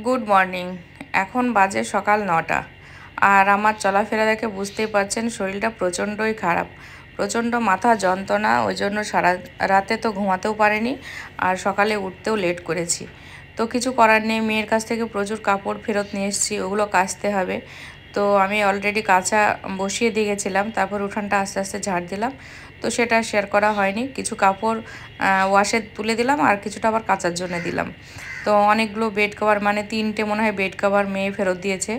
Good morning. এখন বাজে সকাল 9টা, আর আমার চলাফেরা দেখে বুঝতেই পারছেন শরীরটা প্রচণ্ডই খারাপ, প্রচণ্ড মাথা যন্ত্রণা। ওই জন্য সারা রাতে তো ঘুমাতেও পারিনি, আর সকালে উঠতেও লেট করেছি। তো কিছু করার নেই, মেয়ের কাছ থেকে প্রচুর কাপড় ফেরত নিয়ে এসেছি, ওগুলো কাচতে হবে। তো আমি অলরেডি কাচা বসিয়ে দিয়ে গেছিলাম, তারপর উঠানটা আস্তে আস্তে ঝাড় দিলাম। তো সেটা শেয়ার করা হয়নি। কিছু কাপড় ওয়াশে তুলে দিলাম, আর কিছুটা আবার কাচার জন্য দিলাম। তো অনেকগুলো বেড কভার, মানে 3টে মনে হয় বেড কভার মেয়ে ফেরত দিয়েছে,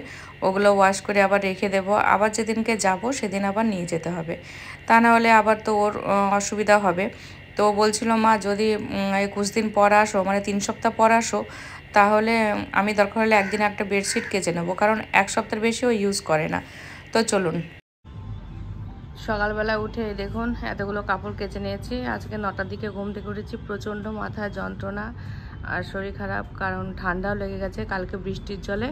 ওগুলো ওয়াশ করে আবার রেখে দেবো। আবার যেদিনকে যাব সেদিন আবার নিয়ে যেতে হবে, তা না হলে আবার তো ওর অসুবিধা হবে। তো বলছিল মা যদি 21 দিন পর আসো, মানে 3 সপ্তাহ পর আসো, তাহলে আমি দরকার হলে একদিন একটা বেডশিট কেচে নেবো, কারণ 1 সপ্তাহের বেশি ও ইউজ করে না। তো চলুন। সকালবেলা উঠে দেখুন এতগুলো কাপড় কেচে নিয়েছি। আজকে 9টার দিকে ঘুম থেকে উঠেছি, প্রচণ্ড মাথায় যন্ত্রণা আর শরীর খারাপ, কারণ ঠান্ডাও লেগে গেছে। কালকে বৃষ্টির জলে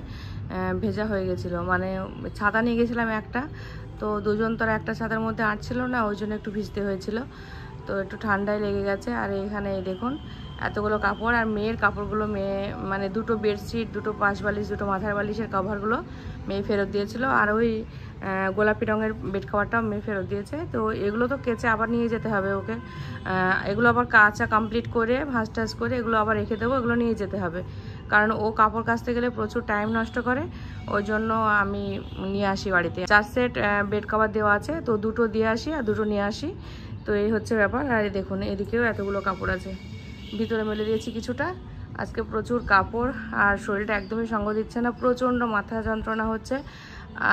ভেজা হয়ে গেছিলো, মানে ছাতা নিয়ে গেছিলাম একটা, তো দুজন তো একটা ছাতার মধ্যে আটছিল না, ওই জন্য একটু ভিজতে হয়েছিল। তো একটু ঠান্ডায় লেগে গেছে। আর এখানে দেখুন এতগুলো কাপড়, আর মেয়ের কাপড়গুলো মেয়ে, মানে 2টো বেডশিট, 2টো পাশ বালিশ, 2টো মাথার বালিশের কভারগুলো মেয়ে ফেরত দিয়েছিল, আর ওই গোলাপি রঙের বেড কভারটাও মেয়ে ফেরত দিয়েছে। তো এগুলো তো কেচে আবার নিয়ে যেতে হবে ওকে, এগুলো আবার কাচা কমপ্লিট করে ভাঁজ টাজ করে এগুলো আবার রেখে দেবো, এগুলো নিয়ে যেতে হবে, কারণ ও কাপড় কাচতে গেলে প্রচুর টাইম নষ্ট করে। ওই জন্য আমি নিয়ে আসি বাড়িতে। 4 সেট বেড কভার দেওয়া আছে, তো 2টো দিয়ে আসি আর 2টো নিয়ে আসি। তো এই হচ্ছে ব্যাপার। আর দেখুন এদিকেও এতগুলো কাপড় আছে, ভিতরে মেলে দিয়েছি কিছুটা। আজকে প্রচুর কাপড়, আর শরীরটা একদমই সঙ্গ দিচ্ছে না, প্রচণ্ড মাথা যন্ত্রণা হচ্ছে,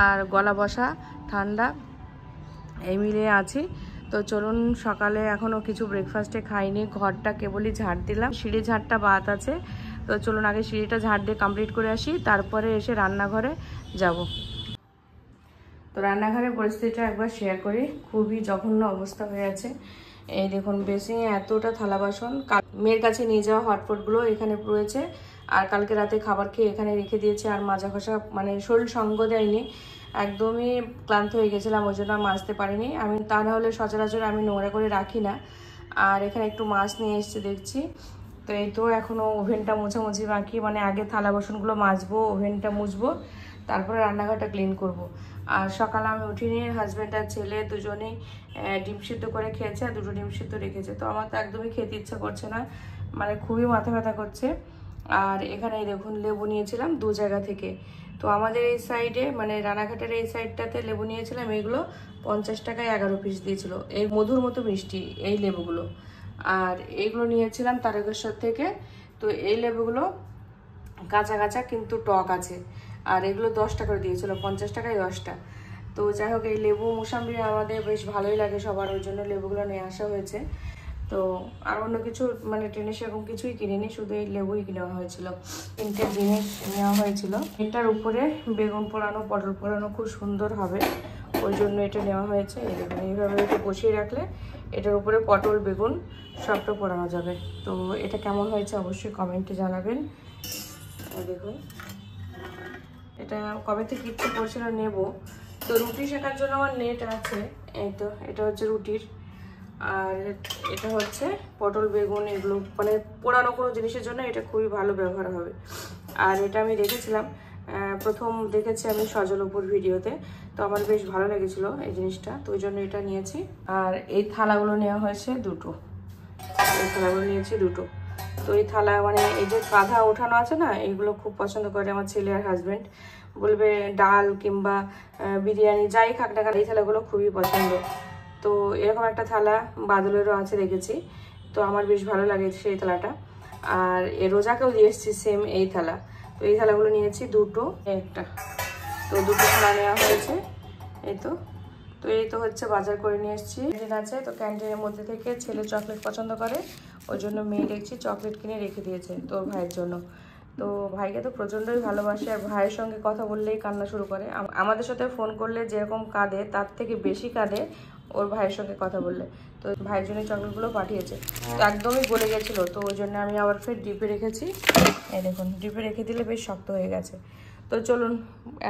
আর গলা বসা, ঠান্ডা, এই মিলিয়ে আছি। তো চলুন, সকালে এখনও কিছু ব্রেকফাস্টে খাইনি, ঘরটা কেবলই ঝাড় দিলাম, সিঁড়ি ঝাড়টা বাদ আছে। তো চলুন আগে সিঁড়িটা ঝাড় দিয়ে কমপ্লিট করে আসি, তারপরে এসে রান্নাঘরে যাব। তো রান্নাঘরের পরিস্থিতিটা একবার শেয়ার করি, খুবই জঘন্য অবস্থা হয়ে আছে। এই দেখুন বেসিনে এতটা থালা বাসন, মেয়ের কাছে নিয়ে যাওয়া হটপটগুলো এখানে রয়েছে, আর কালকে রাতে খাবার খেয়ে এখানে রেখে দিয়েছে। আর মাজা ঘষা, মানে শরীর সঙ্গ দেয়নি, একদমই ক্লান্ত হয়ে গেছিলাম, ওই জন্য আর মাজতে পারিনি আমি। তা না হলে সচরাচর আমি নোংরা করে রাখি না। আর এখানে একটু মাছ নিয়ে এসেছে দেখছি। তো এই তো এখনও ওভেনটা মোছামুছি বাকি, মানে আগে থালা বাসনগুলো মাজবো, ওভেনটা মুছবো, তারপরে রান্নাঘরটা ক্লিন করব। আর সকালে আমি উঠিনি, হাজব্যান্ড আর ছেলে দুজনেই ডিম সিদ্ধ করে খেয়েছে, আর 2টো ডিম সিদ্ধ রেখেছে। তো আমার তো একদমই খেতে ইচ্ছা করছে না, মানে খুবই মাথা ব্যথা করছে। আর এখানে দেখুন লেবু নিয়েছিলাম 2 জায়গা থেকে। তো আমাদের এই সাইডে, মানে রানাঘাটের এই সাইডটাতে লেবু নিয়েছিলাম, এইগুলো 50 টাকায় 11 পিস দিয়েছিল, এই মধুর মতো মিষ্টি এই লেবুগুলো। আর এইগুলো নিয়েছিলাম তারকেশ্বর থেকে। তো এই লেবুগুলো কাঁচা কাঁচা কিন্তু টক আছে, আর এগুলো 10 টাকা করে দিয়েছিল, 50 টাকায় 10টা। তো যাই হোক, এই লেবু মোসাম্বি আমাদের বেশ ভালোই লাগে সবার, ওই জন্য লেবুগুলো নিয়ে আসা হয়েছে। তো আর অন্য কিছু, মানে ট্রেনে সেরকম কিছুই কিনিনি, শুধু এই লেবুই কিনে হয়েছিল। 3টে জিনিস নেওয়া হয়েছিল। এটার উপরে বেগুন পোড়ানো, পটল পোড়ানো খুব সুন্দর হবে, ওই জন্য এটা নেওয়া হয়েছে। এই দেখুন এইভাবে একটু বসিয়ে রাখলে এটার উপরে পটল বেগুন সবটা পোড়ানো যাবে। তো এটা কেমন হয়েছে অবশ্যই কমেন্টে জানাবেন। দেখুন এটা কবে থেকে ইচ্ছে করছিল নেব। তো রুটি শেখার জন্য আমার নেট আছে, এই তো এটা হচ্ছে রুটির, আর এটা হচ্ছে পটল বেগুন, এগুলো মানে পোড়ানো কোনো জিনিসের জন্য এটা খুবই ভালো ব্যবহার হবে। আর এটা আমি দেখেছিলাম, প্রথম দেখেছি আমি সজলপুর ভিডিওতে, তো আমার বেশ ভালো লেগেছিলো এই জিনিসটা, তো ওই জন্য এটা নিয়েছি। আর এই থালাগুলো নেওয়া হয়েছে 2টো, এই থালাগুলো নিয়েছি 2টো। তো এই থালা, মানে এই যে কাঁধা ওঠানো আছে না, এইগুলো খুব পছন্দ করে আমার ছেলে আর হাজব্যান্ড, বলবে ডাল কিংবা বিরিয়ানি যাই খাক না কেন এই থালাগুলো খুবই পছন্দ। তো এরকম একটা থালা বাদলেরও আছে দেখেছি, তো আমার বেশ ভালো লাগে সেই থালাটা। আর এ রোজাকেও দিয়ে এসেছি সেম এই থালা। তো এই থালাগুলো নিয়েছি 2টো, একটা, তো 2টো থালা নেওয়া হয়েছে। এই তো তো এই তো হচ্ছে বাজার করে নিয়ে এসেছি। ক্যান্টিন আছে, তো ক্যান্টিনের মধ্যে থেকে ছেলে চকলেট পছন্দ করে, ওই জন্য মেয়ে দেখছি চকলেট কিনে রেখে দিয়েছে তোর ভাইয়ের জন্য। তো ভাইকে তো প্রচণ্ডই ভালোবাসে, আর ভাইয়ের সঙ্গে কথা বললেই কান্না শুরু করে। আমাদের সাথে ফোন করলে যেরকম কাঁদে তার থেকে বেশি কাঁদে ওর ভাইয়ের সঙ্গে কথা বললে। তো ভাইয়ের জন্য চকলেটগুলো পাঠিয়েছে, তো একদমই গলে গেছিলো, তো ওই জন্য আমি আবার ফের ডিপে রেখেছি। এই দেখুন ডিপে রেখে দিলে বেশ শক্ত হয়ে গেছে। তো চলুন,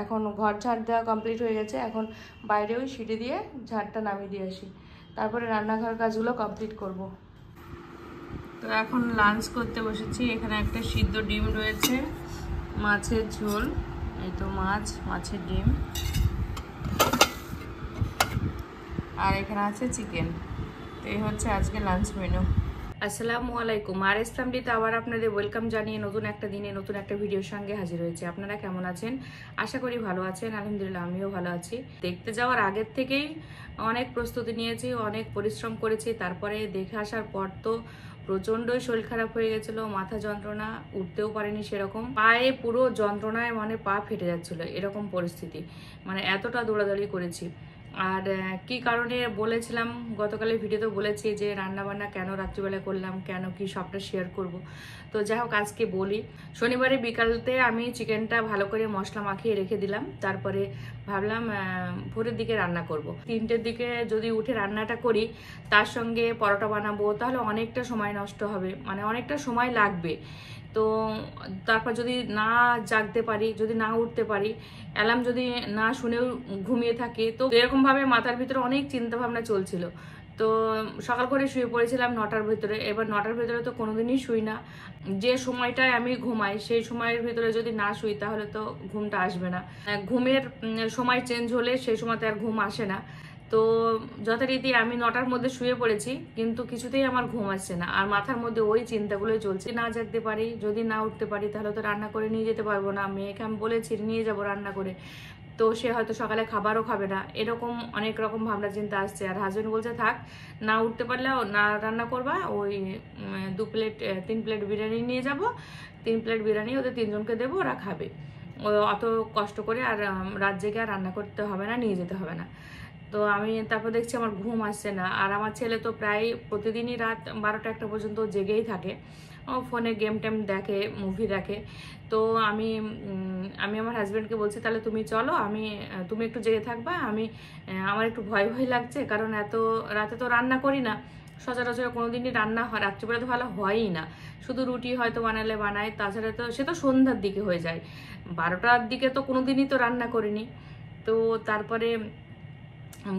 এখন ঘর ঝাড় দেওয়া কমপ্লিট হয়ে গেছে, এখন বাইরে ওই সিঁড়ি দিয়ে ঝাড়টা নামিয়ে দিয়ে আসি। তারপরে রান্নাঘর কাজগুলো কমপ্লিট করব। তো এখন লাঞ্চ করতে বসেছি। এখানে একটা সিদ্ধ ডিম রয়েছে, মাছের ঝোল, এই তো মাছের ডিম, আর এখানে আছে চিকেন। তো এই হচ্ছে আজকে লাঞ্চ মেনু। আসসালামু আলাইকুম। আর ইসলামটিতে আবার আপনাদের ওয়েলকাম জানিয়ে নতুন একটা দিনে নতুন একটা ভিডিওর সঙ্গে হাজির হয়েছে। আপনারা কেমন আছেন? আশা করি ভালো আছেন। আলহামদুলিল্লাহ আমিও ভালো আছি। দেখতে যাওয়ার আগের থেকেই অনেক প্রস্তুতি নিয়েছি, অনেক পরিশ্রম করেছি। তারপরে দেখে আসার পর তো প্রচণ্ডই শরীর খারাপ হয়ে গেছিল, মাথা যন্ত্রণা, উঠতেও পারিনি সেরকম, পায়ে পুরো যন্ত্রণায় মানে পা ফেটে যাচ্ছিল, এরকম পরিস্থিতি, মানে এতটা দৌড়াদৌড়ি করেছি। আর কি কারণে বলেছিলাম, গতকালের ভিডিওতে বলেছি যে রান্নাবান্না কেন রাত্রিবেলা করলাম, কেন কি সবটা শেয়ার করব। তো যাই হোক আজকে বলি। শনিবারে বিকালতে আমি চিকেনটা ভালো করে মশলা মাখিয়ে রেখে দিলাম। তারপরে ভাবলাম ভোরের দিকে রান্না করব। 3টের দিকে যদি উঠে রান্নাটা করি, তার সঙ্গে পরোটা বানাবো, তাহলে অনেকটা সময় নষ্ট হবে, মানে অনেকটা সময় লাগবে। তো তারপর যদি না জাগতে পারি, যদি না উঠতে পারি, অ্যালার্ম যদি না শুনেও ঘুমিয়ে থাকে, তো এরকমভাবে মাথার ভিতরে অনেক চিন্তা ভাবনা চলছিল। তো সকাল করে শুয়ে পড়েছিলাম 9টার ভিতরে। এবার 9টার ভিতরে তো কোনোদিনই শুই না। যে সময়টায় আমি ঘুমাই সেই সময়ের ভিতরে যদি না শুই তাহলে তো ঘুমটা আসবে না। ঘুমের সময় চেঞ্জ হলে সেই সময়তে আর ঘুম আসে না। তো যথারীতি আমি 9টার মধ্যে শুয়ে পড়েছি, কিন্তু কিছুতেই আমার ঘুম আসছে না। আর মাথার মধ্যে ওই চিন্তাগুলোই চলছে, না জাগতে পারি, যদি না উঠতে পারি তাহলে তো রান্না করে নিয়ে যেতে পারবো না। মেয়েকে আমি বলেছি নিয়ে যাব রান্না করে, তো সে হয়তো সকালে খাবারও খাবে না, এরকম অনেক রকম ভাবনা চিন্তা আসছে। আর হাজবেন্ড বলছে থাক, না উঠতে পারলেও না রান্না করবা, ওই 3 প্লেট বিরিয়ানি নিয়ে যাব, 3 প্লেট বিরিয়ানি ওদের 3জনকে দেবো, ওরা খাবে। ও অত কষ্ট করে আর রাত জেগে আর রান্না করতে হবে না, নিয়ে যেতে হবে না। তো আমি তারপর দেখছি আমার ঘুম আসছে না। আর আমার ছেলে তো প্রায় প্রতিদিনই রাত 12টা 1টা পর্যন্ত জেগেই থাকে, ও ফোনে গেম টেম দেখে, মুভি দেখে। তো আমি আমার হাজব্যান্ডকে বলছি তাহলে তুমি চলো, তুমি একটু জেগে থাকবা, আমার একটু ভয় ভয় লাগছে, কারণ এত রাতে তো রান্না করি না সচরাচর, কোনোদিনই রান্না হয় রাত্রিবেলা তো ভালো হয়ই না, শুধু রুটি হয়তো বানালে বানায়, তাছাড়া তো সে তো সন্ধ্যার দিকে হয়ে যায়, 12টার দিকে তো কোনোদিনই তো রান্না করিনি। তো তারপরে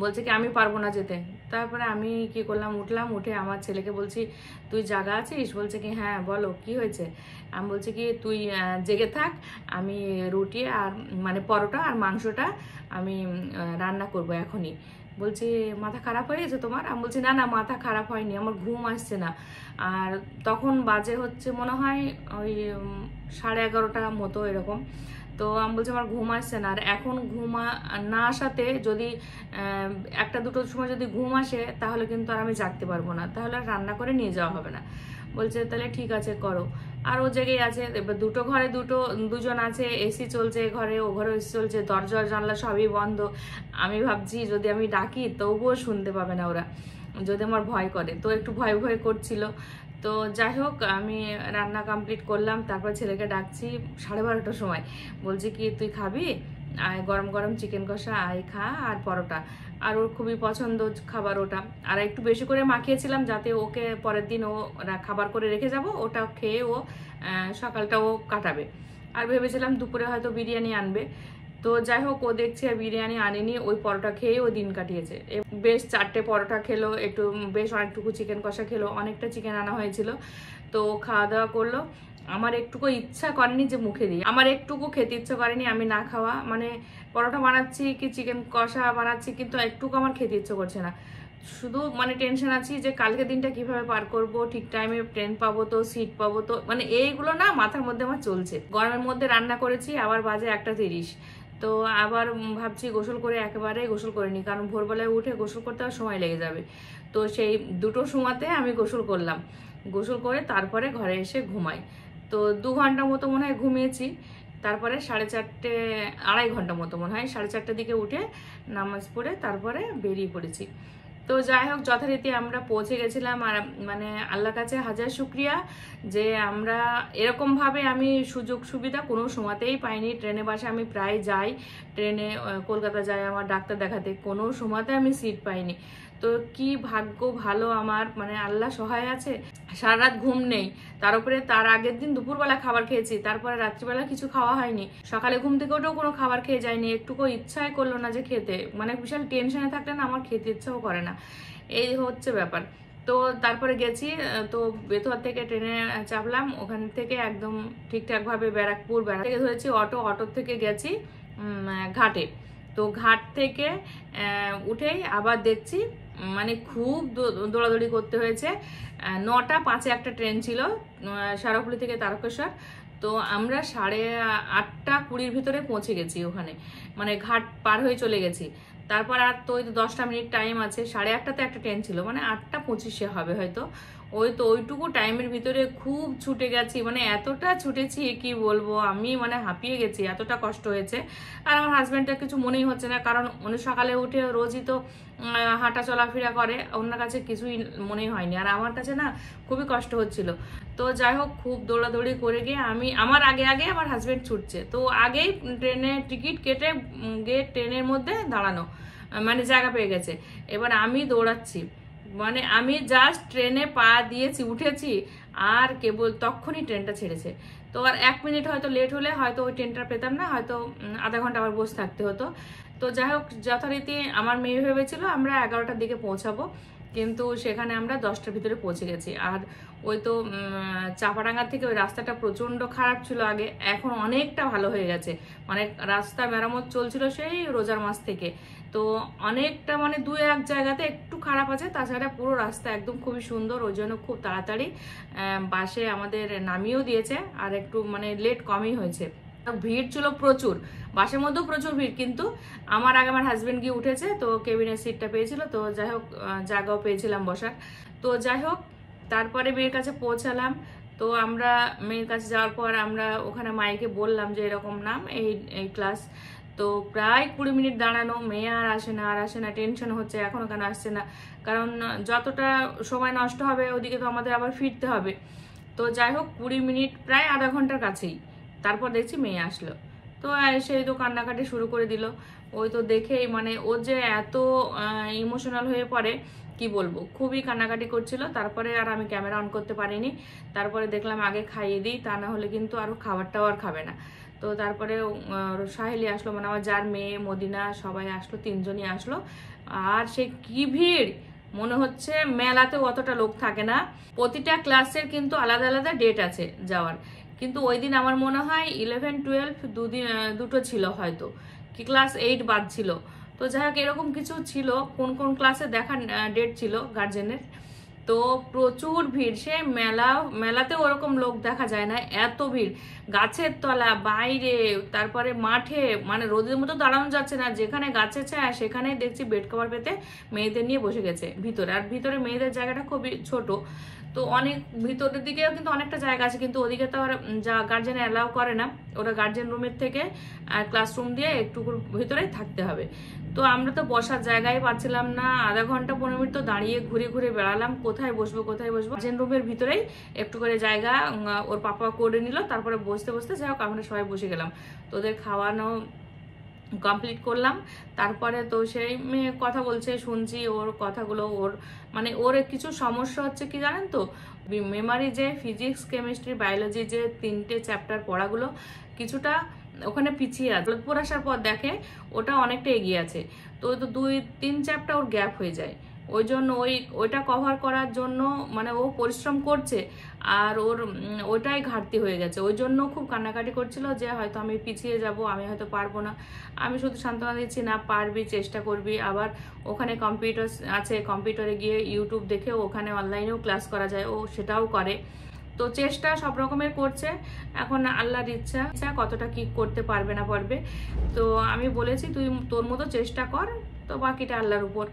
বলছে কি আমি পারবো না যেতে। তারপরে আমি কি করলাম, উঠলাম, উঠে আমার ছেলেকে বলছি তুই জাগা আছিস? বলছে কি হ্যাঁ বলো কি হয়েছে। আমি বলছি কি তুই জেগে থাক, আমি রুটি আর মানে পরোটা আর মাংসটা আমি রান্না করব এখনই। বলছি মাথা খারাপ হয়ে গেছে তোমার? আমি বলছি না না মাথা খারাপ হয়নি, আমার ঘুম আসছে না। আর তখন বাজে হচ্ছে মনে হয় ওই 11:30 মতো এরকম। তো আমি বলছি আমার ঘুম আসছে না। আর এখন না আসাতে যদি 1টা 2টোর সময় যদি ঘুম আসে তাহলে কিন্তু আর আমি জাগতে পারবো না, তাহলে আর রান্না করে নিয়ে যাওয়া হবে না। বলছে তাহলে ঠিক আছে করো। আর ও জেগেই আছে। এবার দুটো ঘরে দুজন আছে, এসি চলছে ঘরে, ও ঘরে এসি চলছে, দরজা জানলা সবই বন্ধ। আমি ভাবছি যদি আমি ডাকি তবুও শুনতে পাবে না ওরা, যদি আমার ভয় করে, তো একটু ভয় ভয় করছিল। তো যাই হোক আমি রান্না কমপ্লিট করলাম, তারপর ছেলেকে ডাকছি 12:30টার সময়। বলছি কি তুই খাবি? আয় গরম গরম চিকেন কষা আয় খা, আর পরোটা। আর ওর খুবই পছন্দ খাবার ওটা। আর একটু বেশি করে মাখিয়েছিলাম যাতে ওকে পরের দিন ও খাবার করে রেখে যাব, ওটা খেয়ে ও সকালটা ও কাটাবে। আর ভেবেছিলাম দুপুরে হয়তো বিরিয়ানি আনবে। তো যাই হোক ও দেখছে বিরিয়ানি আনেনি, ওই পরোটা খেয়ে ও দিন কাটিয়েছে। বেশ 4টে পরোটা খেলো, একটু বেশ অনেকটুকু চিকেন কষা খেলো, অনেকটা চিকেন আনা হয়েছিল। তো খাওয়া দাওয়া করলো। আমার একটুকু ইচ্ছা করেনি যে মুখে দিই, আমার একটুকু খেতে ইচ্ছা করেনি আমি না খাওয়া, মানে পরোটা বানাচ্ছি কি চিকেন কষা বানাচ্ছি, কিন্তু একটুকু আমার খেতে ইচ্ছে করছে না। শুধু মানে টেনশন আছি যে কালকে দিনটা কিভাবে পার করব, ঠিক টাইমে ট্রেন পাবো তো, সিট পাবো তো, মানে এইগুলো না মাথার মধ্যে আমার চলছে। গরমের মধ্যে রান্না করেছি, আবার বাজে 1টা 30। তো আবার ভাবছি গোসল করে একেবারে গোসল করিনি, কারণ ভোরবেলায় উঠে গোসল করতে আর সময় লেগে যাবে। তো সেই 2টোর সময়তে আমি গোসল করলাম, গোসল করে তারপরে ঘরে এসে ঘুমাই। তো 2 ঘন্টা মতো মনে হয় ঘুমিয়েছি। তারপরে 4:30 2.5 ঘন্টা মতো মনে হয়, 4:30টার দিকে উঠে নামাজ পড়ে তারপরে বেরিয়ে পড়েছি। তো যাই হোক যথারীতি আমরা পৌঁছে গেছিলাম। আর মানে আল্লাহর কাছে হাজার শুক্রিয়া যে আমরা এরকমভাবে আমি সুযোগ সুবিধা কোনো সময়তেই পাইনি। ট্রেনে বাসে আমি প্রায় যাই, ট্রেনে কলকাতা যাই আমার ডাক্তার দেখাতে, কোনো সময়তে আমি সিট পাইনি। তো কি ভাগ্য ভালো আমার, মানে আল্লাহ সহায় আছে। সারা রাত ঘুম নেই, তার উপরে তার আগের দিন দুপুরবেলা খাবার খেয়েছি, তারপরে রাত্রিবেলা কিছু খাওয়া হয়নি, সকালে ঘুম থেকে উঠেও কোনো খাবার খেয়ে যায়নি, একটুকু ইচ্ছাই করলো না যে খেতে, মানে বিশাল টেনশনে থাকলে না আমার খেতে ইচ্ছাও করে না। এই হচ্ছে ব্যাপার। তো তারপরে গেছি, তো বেথুয়া থেকে ট্রেনে চাপলাম, ওখান থেকে একদম ঠিকঠাকভাবে ব্যারাকপুর থেকে ধরেছি অটো থেকে গেছি ঘাটে। তো ঘাট থেকে উঠেই আবার দেখছি মানে খুব দৌড়াদৌড়ি করতে হয়েছে। 9:05 একটা ট্রেন ছিল সারাপুলি থেকে তারকেশ্বর। তো আমরা 8:20 ভিতরে পৌঁছে গেছি ওখানে, মানে ঘাট পার হয়ে চলে গেছি। তারপর আর তো ওই 10টা মিনিট টাইম আছে, 8:30তে একটা ট্রেন ছিল, মানে 8:25 হবে হয়তো। ওইটুকু টাইমের ভিতরে খুব ছুটে গেছি, মানে এতটা ছুটেছি কি বলবো, আমি মানে হাঁপিয়ে গেছি, এতটা কষ্ট হয়েছে। আর আমার হাজব্যান্ডটা কিছু মনেই হচ্ছে না, কারণ উনি সকালে উঠে রোজই তো হাঁটা চলাফেরা করে, ওনার কাছে কিছুই মনেই হয়নি, আর আমার কাছে না খুবই কষ্ট হচ্ছিল। তো যাই হোক, খুব দৌড়াদৌড়ি করে গিয়ে আমার আগে আমার হাজব্যান্ড ছুটছে, তো আগেই ট্রেনের টিকিট কেটে গিয়ে ট্রেনের মধ্যে দাঁড়ানো, মানে জায়গা পেয়ে গেছে। এবার আমি দৌড়াচ্ছি, মানে আমি জাস্ট ট্রেনে পা দিয়েছি, উঠেছি, আর কেবল তখনই ট্রেনটা ছেড়েছে। তো আর 1 মিনিট হয়তো লেট হলে হয়তো ওই ট্রেনটা পেতাম না, হয়তো আধা ঘন্টা আবার বসে থাকতে হতো। তো যাই হোক, যথারীতি আমার মেয়ে ভেবেছিল আমরা 11টার দিকে পৌঁছাবো, কিন্তু সেখানে আমরা 10টার ভিতরে পৌঁছে গেছি। আর ওই তো চাপাডাঙ্গা থেকে ওই রাস্তাটা প্রচণ্ড খারাপ ছিল আগে, এখন অনেকটা ভালো হয়ে গেছে, মানে রাস্তা মেরামত চলছিল সেই রোজার মাস থেকে। তো অনেকটা মানে 2-1 জায়গাতে একটু খারাপ আছে, তাছাড়া পুরো রাস্তা একদম খুবই সুন্দর। ওই জন্য খুব তাড়াতাড়ি বাসে আমাদের নামিয়েও দিয়েছে, আর একটু মানে লেট কমই হয়েছে। ভিড় ছিল প্রচুর, বাসের মধ্যেও প্রচুর ভিড়, কিন্তু আমার আগে আমার হাজবেন্ড গিয়ে উঠেছে, তো কেবিনের সিটটা পেয়েছিল, তো যাই হোক জায়গাও পেয়েছিলাম বসার। তো যাই হোক, তারপরে মেয়ের কাছে পৌঁছালাম। তো আমরা মেয়ের কাছে যাওয়ার পর আমরা ওখানে মাইকে বললাম যে এরকম নাম, এই ক্লাস। তো প্রায় 20 মিনিট দাঁড়ানো, মেয়ে আর আসে না, টেনশন হচ্ছে এখনো কেন আসছে না, কারণ যতটা সময় নষ্ট হবে ওদিকে তো আমাদের আবার ফিরতে হবে। তো যাই হোক, 20 মিনিট প্রায় আধা ঘন্টার কাছেই তারপর দেখছি মেয়ে আসলো। তো এসে তো কান্নাকাটি শুরু করে দিল। ওই তো দেখেই মানে ও যে এত ইমোশনাল হয়ে পড়ে কি বলবো, খুবই কান্নাকাটি করছিল। তারপরে আর আমি ক্যামেরা অন করতে পারিনি, তারপরে দেখলাম আগে খাইয়ে দিই, তা না হলে কিন্তু আরও খাবারটাও আর খাবে না। তো তারপরে সাহেলি আসলো, মানে আমার যার মেয়ে মদিনা, সবাই আসলো, 3জনই আসলো। আর সে কি ভিড়, মনে হচ্ছে মেলাতে অতটা লোক থাকে না। প্রতিটা ক্লাসের কিন্তু আলাদা আলাদা ডেট আছে যাওয়ার, কিন্তু ওই দিন আমার মনে হয় 11-12 দুটো ছিল, হয়তো কি ক্লাস 8 বাদ ছিল। তো যাই হোক, এরকম কিছু ছিল, কোন কোন ক্লাসে দেখার ডেট ছিল গার্জেনের। তো প্রচুর ভিড়, সে মেলাতে ওরকম লোক দেখা যায় না, এত ভিড়, গাছের তলা, বাইরে, তারপরে মাঠে, মানে রোদের মতো দাঁড়ানো যাচ্ছে না, যেখানে গাছের ছায়া সেখানেই দেখছি বেড কভার পেতে মেয়েদের নিয়ে বসে গেছে ভিতরে। আর ভিতরে মেয়েদের জায়গাটা খুবই ছোট, তো অনেক ভিতরের দিকেও কিন্তু অনেকটা জায়গা আছে, কিন্তু ওদিকে তো আর যা গার্জেন অ্যালাউ করে না, ওরা গার্জেন রুমের থেকে ক্লাসরুম দিয়ে একটু ভিতরেই থাকতে হবে। তো আমরা তো বসার জায়গায় পাচ্ছিলাম না, আধা ঘন্টা 15 মিনিট তো দাঁড়িয়ে ঘুরে ঘুরে বেড়ালাম, কোথায় বসবো। গার্জেন রুমের ভিতরেই একটু করে জায়গা ওর পাপা করে নিল, তারপরে বসতে যাই হোক আমরা সবাই বসে গেলাম। তো ওদের খাওয়ানো কমপ্লিট করলাম। তারপরে তো সেই মেয়ে কথা বলছে, শুনছি ওর কথাগুলো, মানে ওর কিছু সমস্যা হচ্ছে কি জানেন তো, মেমারি যে ফিজিক্স, কেমিস্ট্রি, বায়োলজি যে 3টে চ্যাপ্টার পড়াগুলো কিছুটা ওখানে পিছিয়ে আছে, যোধপুর আসার পর দেখে ওটা অনেকটা এগিয়ে আছে। তো 2-3 চ্যাপ্টার ওর গ্যাপ হয়ে যায়, ওই জন্য ওইটা কভার করার জন্য মানে ও পরিশ্রম করছে, আর ওইটাই ঘাটতি হয়ে গেছে। ওই জন্য খুব কান্নাকাটি করছিল যে হয়তো আমি পিছিয়ে যাব, আমি হয়তো পারবো না। আমি শুধু সান্ত্বনা দিচ্ছি, না পারবি, চেষ্টা করবি। আবার ওখানে কম্পিউটার আছে, কম্পিউটারে গিয়ে ইউটিউব দেখেও ওখানে অনলাইনেও ক্লাস করা যায়, ও সেটাও করে। তো চেষ্টা সব রকমের করছে, এখন আল্লাহর ইচ্ছা কতটা কি করতে পারবে না পারবে। তো আমি বলেছি তুই তোর মতো চেষ্টা কর, তো বাকিটা আল্লাহর উপর,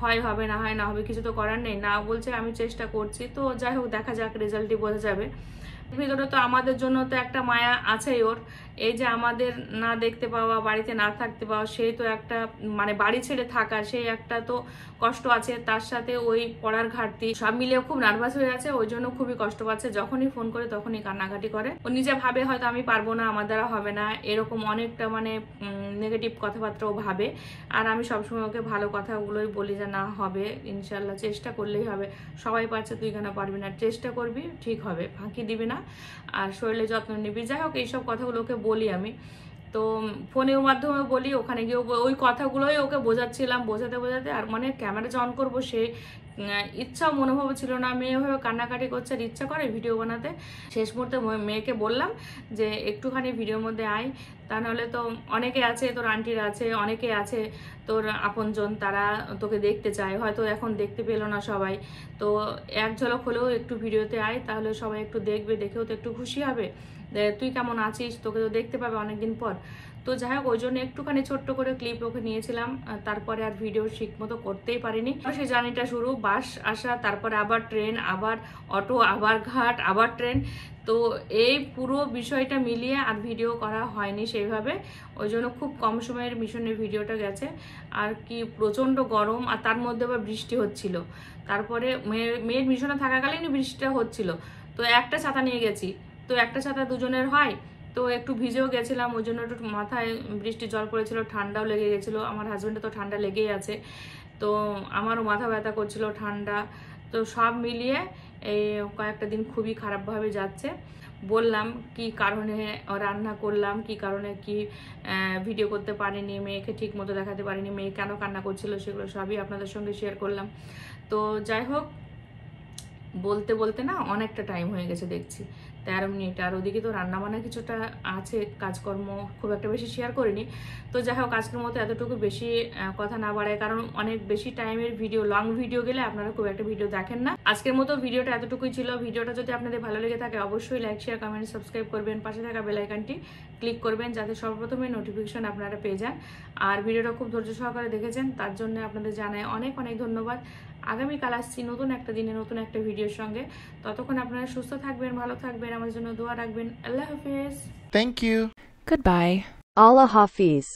হয় হবে, না হয় না হবে, কিছু তো করার নেই। না বলছে আমি চেষ্টা করছি, তো যাই হোক দেখা যাক, রেজাল্টই বোঝা যাবে। ভিতরে তো আমাদের জন্য তো একটা মায়া আছেই ওর, এই যে আমাদের না দেখতে পাওয়া, বাড়িতে না থাকতে পাওয়া, সেই তো একটা মানে বাড়ি ছেড়ে থাকা, সেই একটা তো কষ্ট আছে, তার সাথে ওই পড়ার ঘাটতি, সব মিলিয়ে খুব নার্ভাস হয়ে আছে, ওই জন্য খুবই কষ্ট পাচ্ছে। যখনই ফোন করে তখনই কান্নাকাটি করে, ও নিজে ভাবে হয়তো আমি পারবো না, আমার দ্বারা হবে না, এরকম অনেকটা মানে নেগেটিভ কথাবার্তা ও ভাবে। আর আমি সবসময় ওকে ভালো কথাগুলোই বলি যে না হবে, ইনশাল্লাহ চেষ্টা করলেই হবে, সবাই পারছে, তুই কেন পারবি না, চেষ্টা করবি, ঠিক হবে, ফাঁকি দিবি না, আর শরীরে যত্ন নিবি। যাই হোক, এইসব কথাগুলো ওকে বলি আমি। তো ফোনের মাধ্যমে বলি, ওখানে গিয়ে ওই কথাগুলোই ওকে বোঝাচ্ছিলাম, বোঝাতে বোঝাতে আর মানে ক্যামেরা যে অন করবো সে ইচ্ছা মনোভাব ছিল না। মেয়ে হয়ে কান্নাকাটি করছে, আর ইচ্ছা করে ভিডিও বানাতে। শেষ মুহূর্তে মেয়েকে বললাম যে একটুখানি ভিডিওর মধ্যে আয়, তা নাহলে তো অনেকে আছে, তোর আন্টিরা আছে, অনেকে আছে তোর আপনজন, তারা তোকে দেখতে চায়, হয়তো এখন দেখতে পেলো না সবাই, তো এক ঝলক হলেও একটু ভিডিওতে আয়, তাহলে সবাই একটু দেখবে, দেখেও তো একটু খুশি হবে, তুই কেমন আছিস, তোকে তো দেখতে পাবে অনেকদিন পর। তো যাই হোক, ওই জন্য একটুখানি ছোট্ট করে ক্লিপ ওকে নিয়েছিলাম, তারপরে আর ভিডিও ঠিক মতো করতেই পারিনি। সেই জার্নিটা শুরু, বাস আসা, তারপরে আবার ট্রেন, আবার অটো, আবার ঘাট, আবার ট্রেন। তো এই পুরো বিষয়টা মিলিয়ে আর ভিডিও করা হয়নি সেইভাবে, ওই জন্য খুব কম সময়ের মিশনের ভিডিওটা গেছে। আর কি প্রচণ্ড গরম, আর তার মধ্যে আবার বৃষ্টি হচ্ছিল। তারপরে মেয়ের মিশনে থাকাকালীনই বৃষ্টিটা হচ্ছিল, তো একটা ছাতা নিয়ে গেছি, তো একটা ছাতা দুজনের হয়, তো একটু ভিজেও গেছিলাম, ওই জন্য একটু মাথায় বৃষ্টির জল পড়েছিল, ঠান্ডাও লেগে গেছিলো। আমার হাজব্যান্ডের তো ঠান্ডা লেগেই আছে, তো আমারও মাথা ব্যথা করছিল, ঠান্ডা, তো সব মিলিয়ে এই কয়েকটা দিন খুবই খারাপভাবে যাচ্ছে। বললাম কি কারণে রান্না করলাম, কি কারণে কি ভিডিও করতে পারিনি, মেয়েকে ঠিক মতো দেখাতে পারিনি, মেয়ে কেন কান্না করছিল, সেগুলো সবই আপনাদের সঙ্গে শেয়ার করলাম। তো যাই হোক, বলতে বলতে না অনেকটা টাইম হয়ে গেছে দেখছি, 13 মিনিট। আর ওদিকে তো রান্নাবান্না কিছুটা আছে, কাজকর্ম খুব একটা বেশি শেয়ার করিনি। তো যাই হোক, আজকের মতো এতটুকু, বেশি কথা না বাড়ায়, কারণ অনেক বেশি টাইমের ভিডিও, লং ভিডিও গেলে আপনারা খুব একটা ভিডিও দেখেন না। আজকের মতো ভিডিওটা এতটুকুই ছিল। ভিডিওটা যদি আপনাদের ভালো লেগে থাকে অবশ্যই লাইক, শেয়ার, কমেন্ট, সাবস্ক্রাইব করবেন, পাশে থাকা বেল আইকনটি ক্লিক করবেন, যাতে সর্বপ্রথমে নোটিফিকেশন আপনারা পেয়ে যান। আর ভিডিওটা খুব ধৈর্য সহকারে দেখেছেন, তার জন্য আপনাদের জানাই অনেক অনেক ধন্যবাদ। আগামীকাল আসছি নতুন একটা দিনে, নতুন একটা ভিডিওর সঙ্গে। ততক্ষণ আপনারা সুস্থ থাকবেন, ভালো থাকবেন, আমার জন্য দোয়া রাখবেন। আল্লাহ হাফেজ। Thank you. Goodbye. Allah Hafiz.